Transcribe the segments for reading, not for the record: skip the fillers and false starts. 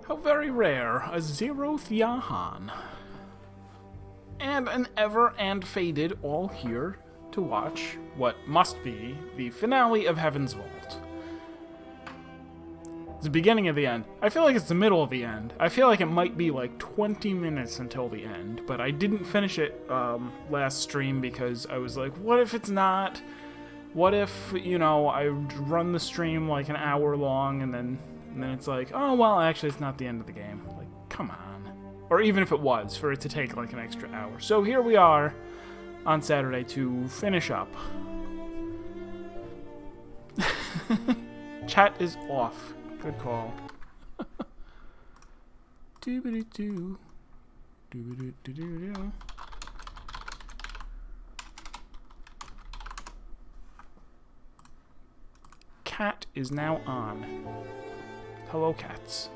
How very rare, a Zeroth Yahan. And an Ever and Faded all here to watch what must be the finale of Heaven's Vault. It's the beginning of the end. I feel like it's the middle of the end. I feel like it might be like 20 minutes until the end, but I didn't finish it last stream because I was like, what if it's not? What if, you know, I run the stream like an hour long and then it's like, oh, well, actually it's not the end of the game. Like, come on. Or even if it was, for it to take like an extra hour. So here we are on Saturday to finish up. Chat is off. Good call. Doo-ba-doo-doo. Doo-ba-doo-doo-doo-doo. Cat is now on. Hello, cats.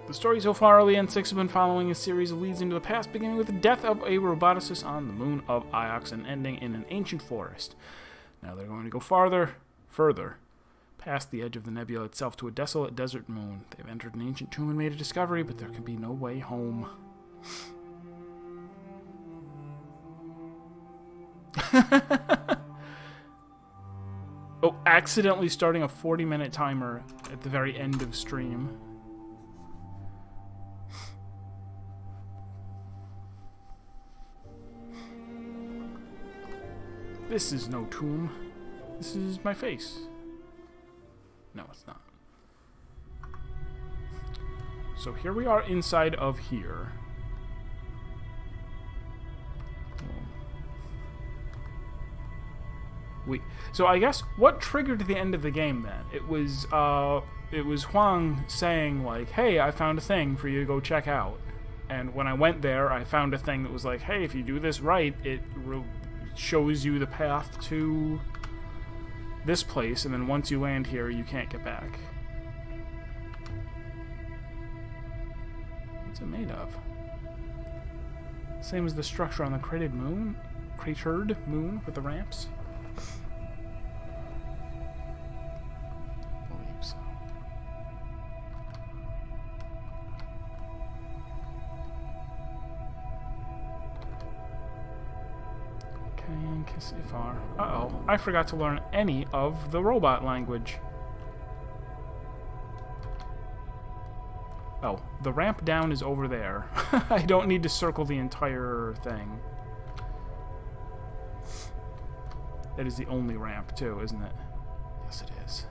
The story so far, early N6 have been following a series of leads into the past, beginning with the death of a roboticist on the moon of Iox and ending in an ancient forest. Now they're going to go further, past the edge of the nebula itself to a desolate desert moon. They've entered an ancient tomb and made a discovery, but there can be no way home. Oh, accidentally starting a 40-minute timer at the very end of stream. This is no tomb. This is my face. No, it's not. So here we are inside of here. So I guess what triggered the end of the game then? It was Huang saying like, "Hey, I found a thing for you to go check out." And when I went there, I found a thing that was like, "Hey, if you do this right, it shows you the path to this place, and then once you land here, you can't get back." What's it made of? Same as the structure on the cratered moon with the ramps. I believe so. Kisifar. Uh-oh, I forgot to learn any of the robot language. Oh, the ramp down is over there. I don't need to circle the entire thing. That is the only ramp, too, isn't it? Yes, it is.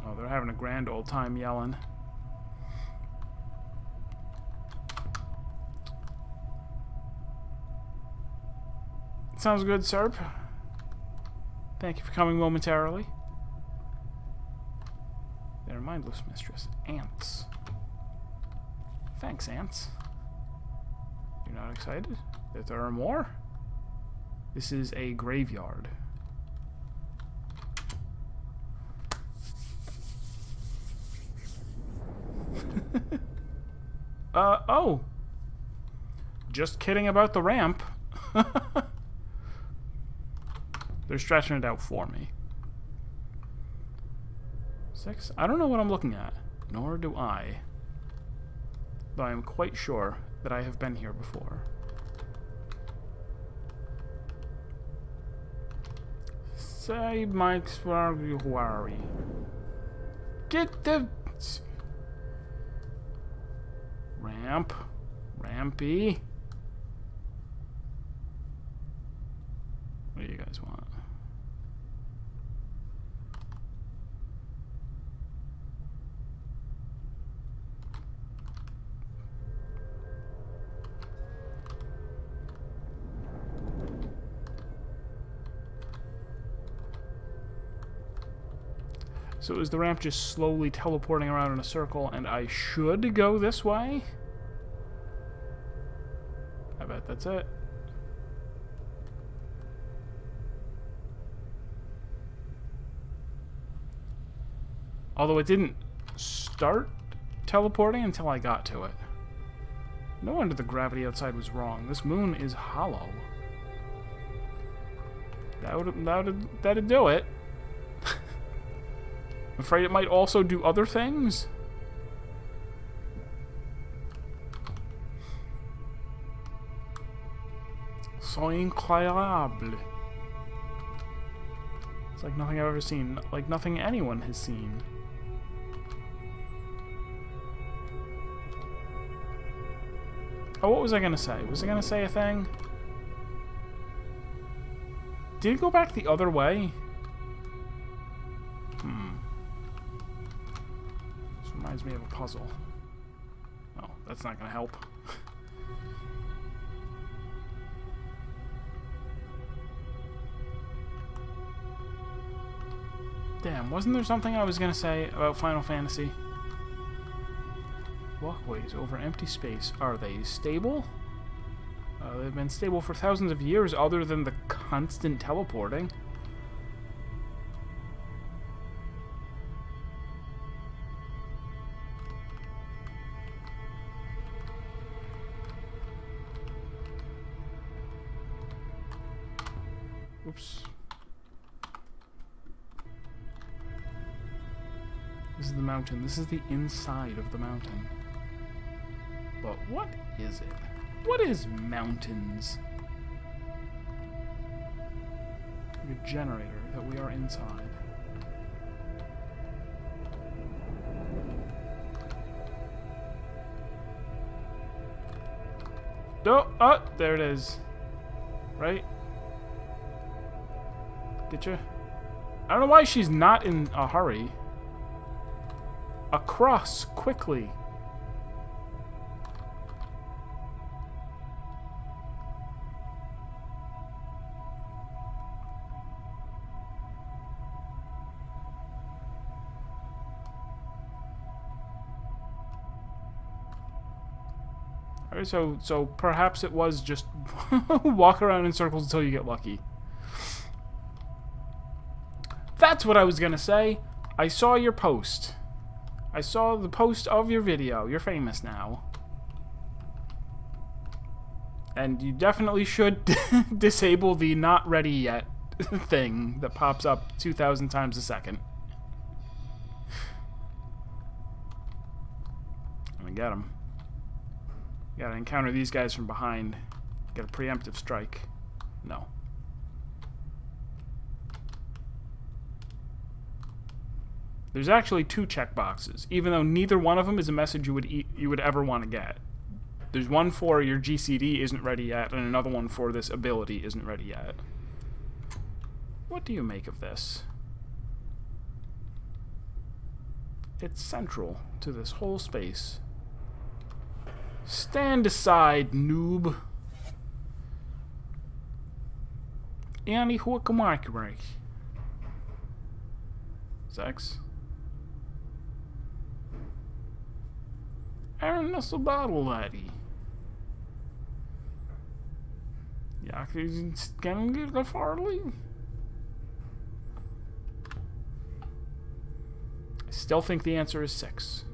Oh, they're having a grand old time yelling. Sounds good, Serp. Thank you for coming momentarily. They're mindless, mistress. Ants. Thanks, ants. You're not excited that there are more? This is a graveyard. Oh. Just kidding about the ramp. They're stretching it out for me. 6? I don't know what I'm looking at. Nor do I. Though I am quite sure that I have been here before. Say Mike Swarry. Get the ramp. Rampy. What do you guys want? So is the ramp just slowly teleporting around in a circle, and I should go this way? I bet that's it. Although it didn't start teleporting until I got to it. No wonder the gravity outside was wrong. This moon is hollow. That'd do it. I'm afraid it might also do other things. C'est incroyable. It's like nothing I've ever seen. Like nothing anyone has seen. Oh, what was I gonna say? Was I gonna say a thing? Did it go back the other way? This reminds me of a puzzle. Oh, that's not gonna help. Damn, wasn't there something I was gonna say about Final Fantasy? Walkways over empty space. Are they stable? They've been stable for thousands of years other than the constant teleporting. Oops. This is the mountain. This is the inside of the mountain. But what is it? What is mountains? A generator that we are inside. Oh, there it is. Right? Getcha? I don't know why she's not in a hurry. Across, quickly. Alright, so perhaps it was just walk around in circles until you get lucky. That's what I was gonna say. I saw your post. I saw the post of your video. You're famous now. And you definitely should disable the not ready yet thing that pops up 2,000 times a second. I'm gonna get him. Gotta encounter these guys from behind. Get a preemptive strike. No. There's actually 2 checkboxes, even though neither one of them is a message you would ever want to get. There's one for your GCD isn't ready yet, and another one for this ability isn't ready yet. What do you make of this? It's central to this whole space. Stand aside, noob. Annie Huakamarkirik. Sex. Aaron Nussel Bottle Laddie. Yaku's gonna get the Farley. I still think the answer is 6.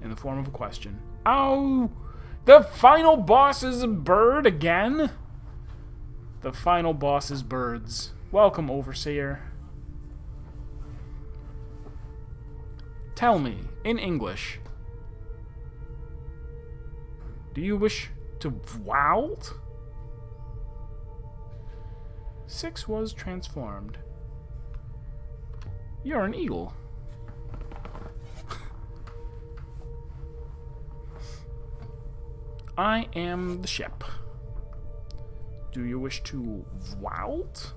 In the form of a question. Oh! The final boss is a bird again? The final boss is birds. Welcome, Overseer. Tell me, in English, do you wish to Vault? 6 was transformed. You're an eagle. I am the ship. Do you wish to Vault?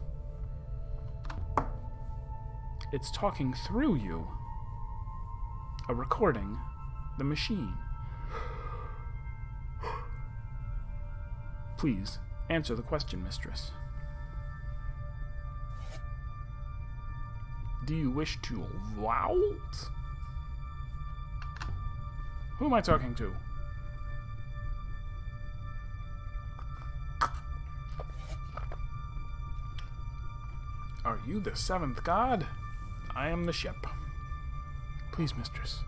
It's talking through you. A recording. The machine. Please, answer the question, mistress. Do you wish to Vault? Who am I talking to? Are you the 7th god? I am the ship. Please, mistress.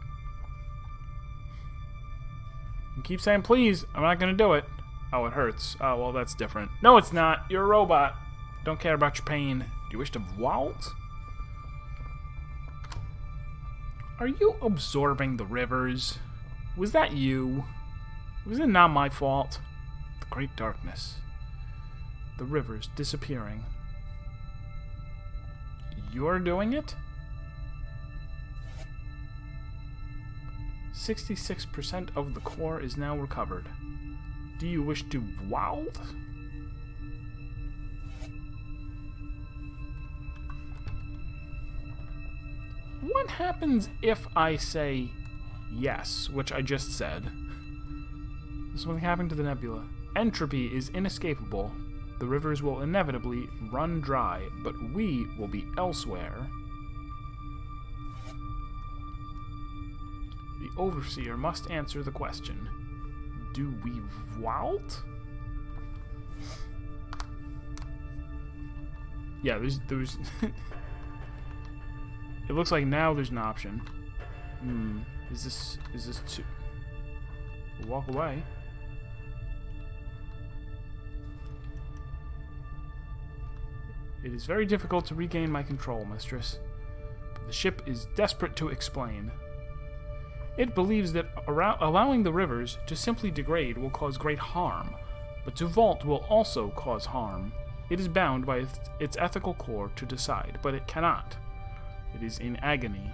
You keep saying please. I'm not gonna do it. Oh, it hurts. Oh, well, that's different. No, it's not. You're a robot. Don't care about your pain. Do you wish to vault? Are you absorbing the rivers? Was that you? Was it not my fault? The great darkness. The rivers disappearing. You're doing it? 66% of the core is now recovered. Do you wish to vault? What happens if I say yes, which I just said? This is what's happening to the nebula. Entropy is inescapable. The rivers will inevitably run dry, but we will be elsewhere. The Overseer must answer the question. Do we vault? Yeah, there's it looks like now there's an option. Is this too... We'll walk away. It is very difficult to regain my control, mistress. But the ship is desperate to explain. It believes that allowing the rivers to simply degrade will cause great harm, but to vault will also cause harm. It is bound by its ethical core to decide, but it cannot. It is in agony.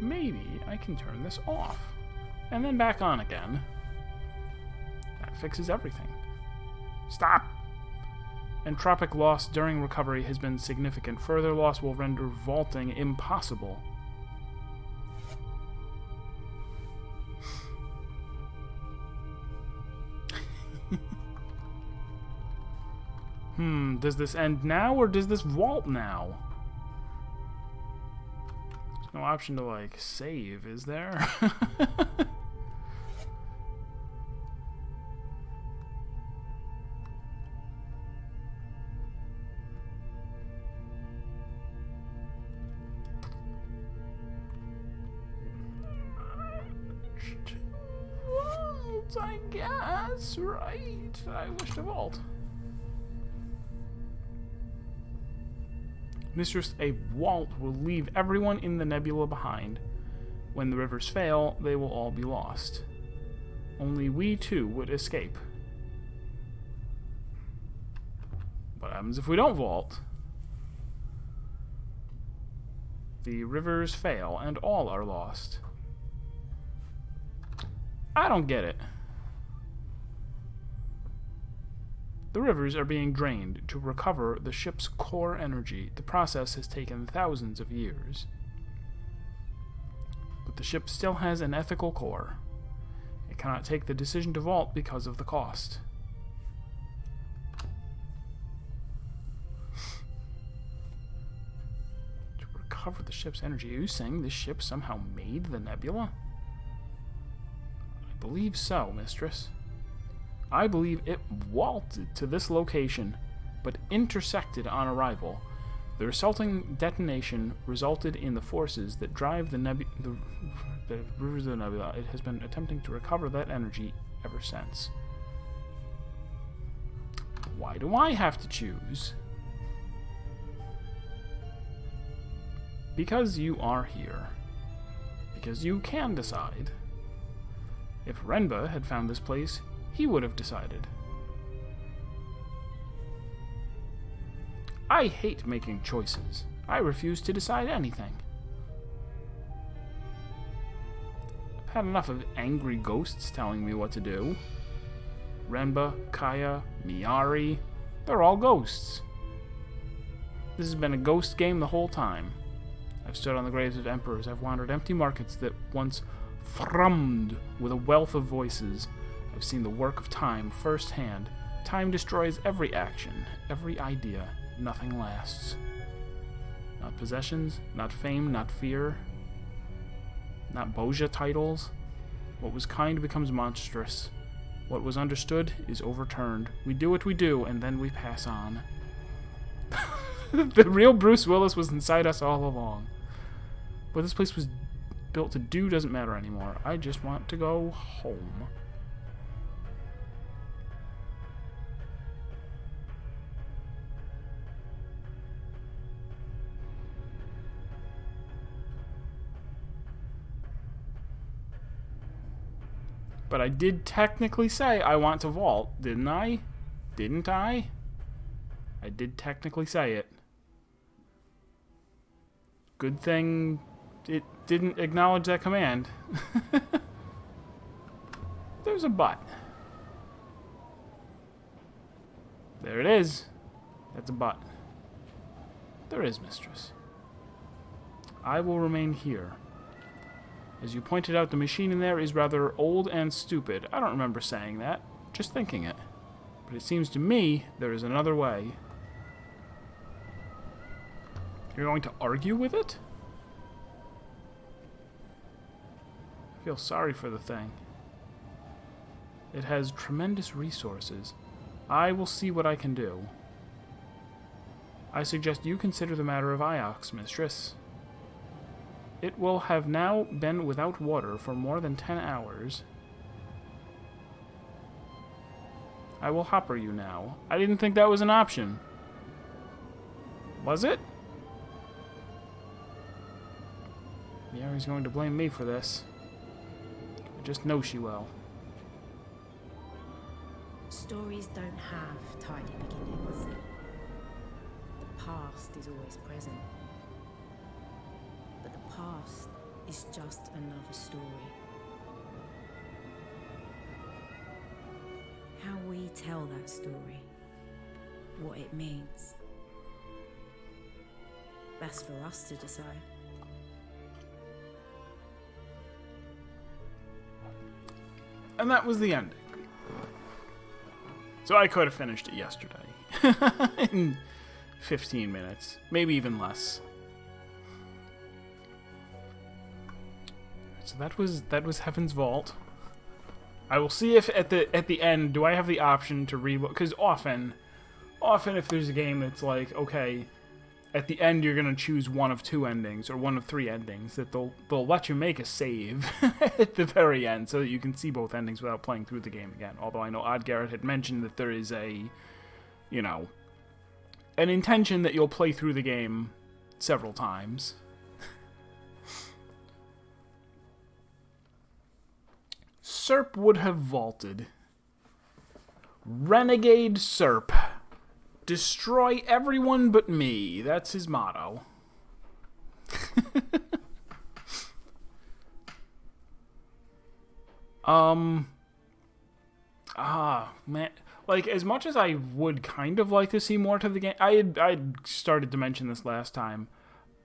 Maybe I can turn this off, and then back on again. That fixes everything. Stop! Entropic loss during recovery has been significant. Further loss will render vaulting impossible. Does this end now, or does this vault now? There's no option to, like, save, is there? Vault, I guess, right? I wish to vault. Mistress, a vault will leave everyone in the nebula behind. When the rivers fail, they will all be lost. Only we too would escape. What happens if we don't vault? The rivers fail, and all are lost. I don't get it. The rivers are being drained to recover the ship's core energy. The process has taken thousands of years. But the ship still has an ethical core. It cannot take the decision to vault because of the cost. To recover the ship's energy. Are you saying this ship somehow made the nebula? I believe so, mistress. I believe it vaulted to this location, but intersected on arrival. The resulting detonation resulted in the forces that drive the rivers of the nebula. It has been attempting to recover that energy ever since. Why do I have to choose? Because you are here. Because you can decide. If Renba had found this place, he would have decided. I hate making choices. I refuse to decide anything. I've had enough of angry ghosts telling me what to do. Renba, Kaya, Miyari, they're all ghosts. This has been a ghost game the whole time. I've stood on the graves of emperors. I've wandered empty markets that once thrummed with a wealth of voices. I've seen the work of time firsthand. Time destroys every action, every idea. Nothing lasts. Not possessions, not fame, not fear, not Bozja titles. What was kind becomes monstrous. What was understood is overturned. We do what we do, and then we pass on. The real Bruce Willis was inside us all along. But this place was built to do doesn't matter anymore. I just want to go home. But I did technically say I want to vault, didn't I? Didn't I? I did technically say it. Good thing it didn't acknowledge that command. There's a but. There it is. That's a but. There is, mistress. I will remain here. As you pointed out, the machine in there is rather old and stupid. I don't remember saying that, just thinking it. But it seems to me there is another way. You're going to argue with it? I feel sorry for the thing. It has tremendous resources. I will see what I can do. I suggest you consider the matter of Iox, mistress. It will have now been without water for more than 10 hours. I will hopper you now. I didn't think that was an option. Was it? Yari's going to blame me for this. I just know she will. Stories don't have tidy beginnings. The past is always present. But the past is just another story. How we tell that story, what it means, that's for us to decide. And that was the ending. So I could have finished it yesterday. In 15 minutes. Maybe even less. So that was Heaven's Vault. I will see if at the end, do I have the option to reload? Because often if there's a game that's like, okay, at the end you're gonna choose one of two endings or one of three endings, that they'll let you make a save at the very end so that you can see both endings without playing through the game again. Although I know Odd Garrett had mentioned that there is an intention that you'll play through the game several times. Serp would have vaulted. Renegade Serp. Destroy everyone but me. That's his motto. Man. Like, as much as I would kind of like to see more to the game, I had started to mention this last time.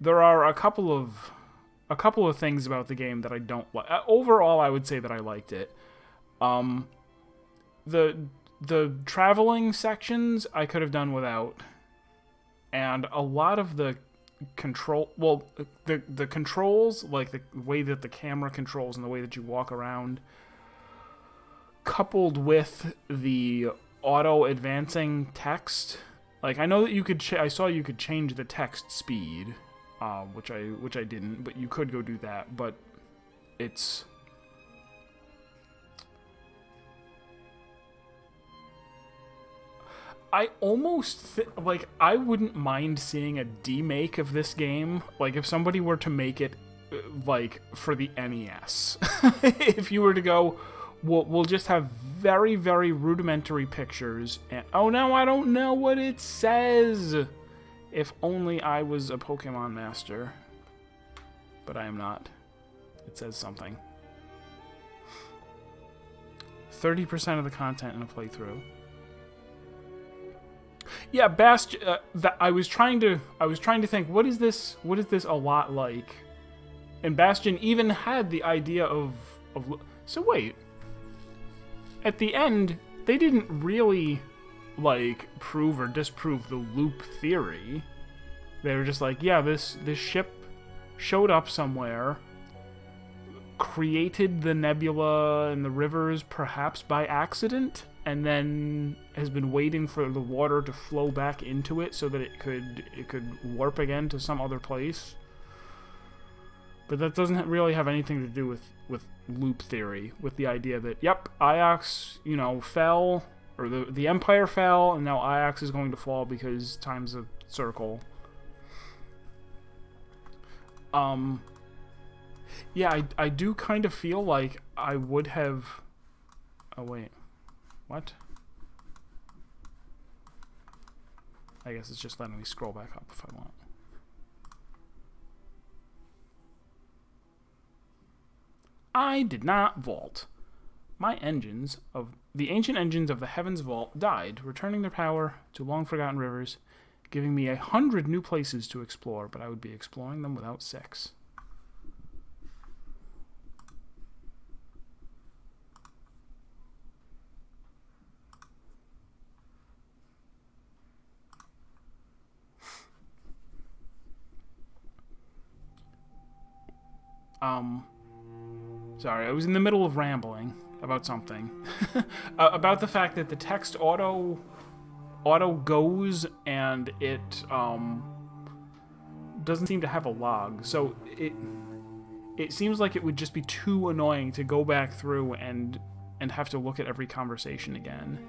There are a couple of things about the game that I don't like. Overall, I would say that I liked it. The traveling sections I could have done without, and a lot of the the controls, like the way that the camera controls and the way that you walk around, coupled with the auto advancing text. Like, I know that you could I saw you could change the text speed, which I didn't, but you could go do that. But it's I almost like I wouldn't mind seeing a demake of this game. Like, if somebody were to make it like for the NES, if you were to go, we'll just have very, very rudimentary pictures. And oh no, I don't know what it says. If only I was a Pokemon master, but I am not. It says something. 30% of the content in a playthrough. Yeah, Bastion. I was trying to think, what is this a lot like? And Bastion even had the idea of. So wait. At the end, they didn't really like prove or disprove the loop theory. They were just like, yeah, this ship showed up somewhere, created the nebula and the rivers perhaps by accident, and then has been waiting for the water to flow back into it so that it could warp again to some other place. But that doesn't really have anything to do with loop theory, with the idea that, yep, Iox, fell, or the Empire fell, and now Iox is going to fall because time's a circle. Yeah, I do kind of feel like I would have... Oh, wait. What? I guess it's just letting me scroll back up if I want. I did not vault. The ancient engines of the Heavens Vault died, returning their power to long-forgotten rivers, giving me 100 new places to explore, but I would be exploring them without 6. Sorry, I was in the middle of rambling about something. About the fact that the text auto goes and it doesn't seem to have a log. So it seems like it would just be too annoying to go back through and have to look at every conversation again.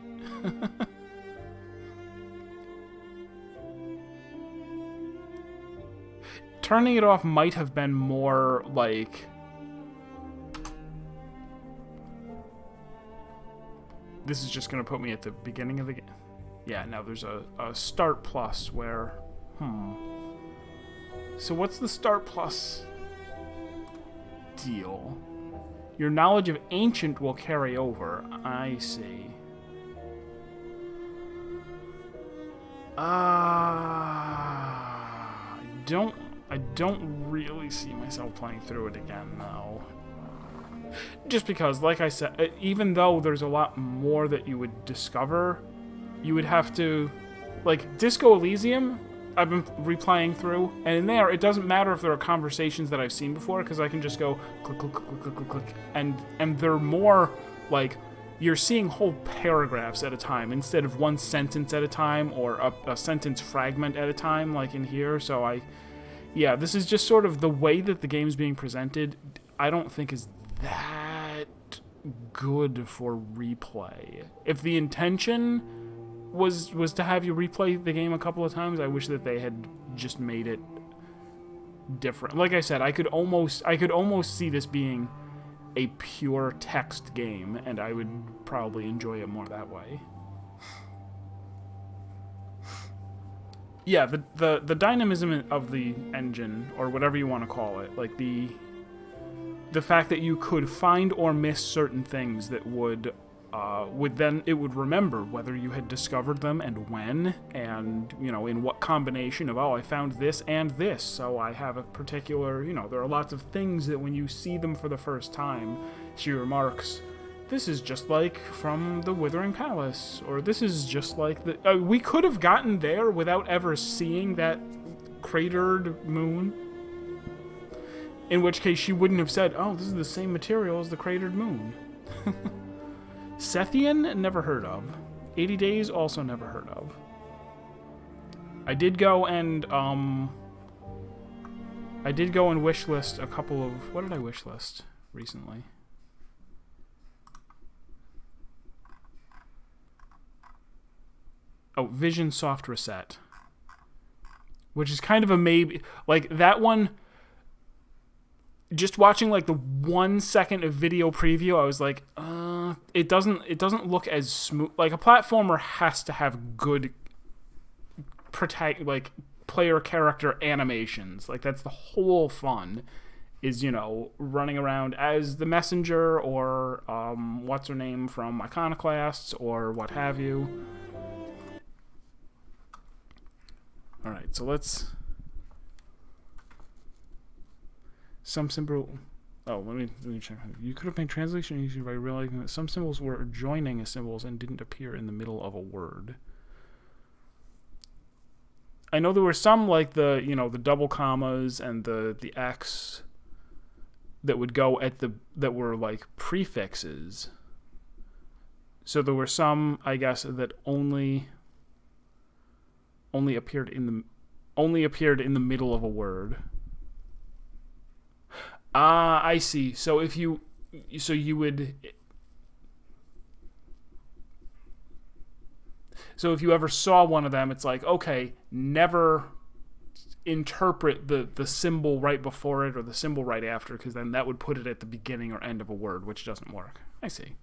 Turning it off might have been more like... This is just going to put me at the beginning of the game. Yeah, now there's a Start Plus where... So what's the Start Plus deal? Your knowledge of Ancient will carry over. I see. I don't really see myself playing through it again, though. Just because, like I said, even though there's a lot more that you would discover, you would have to... Like, Disco Elysium, I've been replaying through, and in there, it doesn't matter if there are conversations that I've seen before, because I can just go click, click, click, click, click, click, and they're more, like, you're seeing whole paragraphs at a time, instead of one sentence at a time, or a sentence fragment at a time, like in here, so yeah, this is just sort of the way that the game's being presented, I don't think is that good for replay. If the intention was to have you replay the game a couple of times, I wish that they had just made it different. Like I said, I could almost see this being a pure text game, and I would probably enjoy it more that way. Yeah, the dynamism of the engine, or whatever you want to call it, like the fact that you could find or miss certain things that would then it would remember whether you had discovered them and when, and in what combination of, oh, I found this and this, so I have a particular, there are lots of things that when you see them for the first time, she remarks, this is just like from the Withering Palace, or this is just like the... we could have gotten there without ever seeing that cratered moon. In which case she wouldn't have said, oh, this is the same material as the cratered moon. Sethian, never heard of. 80 Days, also never heard of. I did go and wishlist a couple of... What did I wishlist recently? Oh, Vision Soft Reset. Which is kind of a maybe. Like, that one... Just watching, like, the 1 second of video preview, I was like, it doesn't look as smooth. Like, a platformer has to have good player character animations. Like, that's the whole fun, is, running around as the messenger, or, what's her name from Iconoclasts, or what have you. Alright, so let's... Some symbol... Oh, let me check. You could have made translation easier by realizing that some symbols were adjoining symbols and didn't appear in the middle of a word. I know there were some, like the double commas and the X that would go at that were like prefixes. So there were some, I guess, that only appeared in the middle of a word. I see. So if you would. So if you ever saw one of them, it's like, okay, never interpret the symbol right before it or the symbol right after, because then that would put it at the beginning or end of a word, which doesn't work. I see.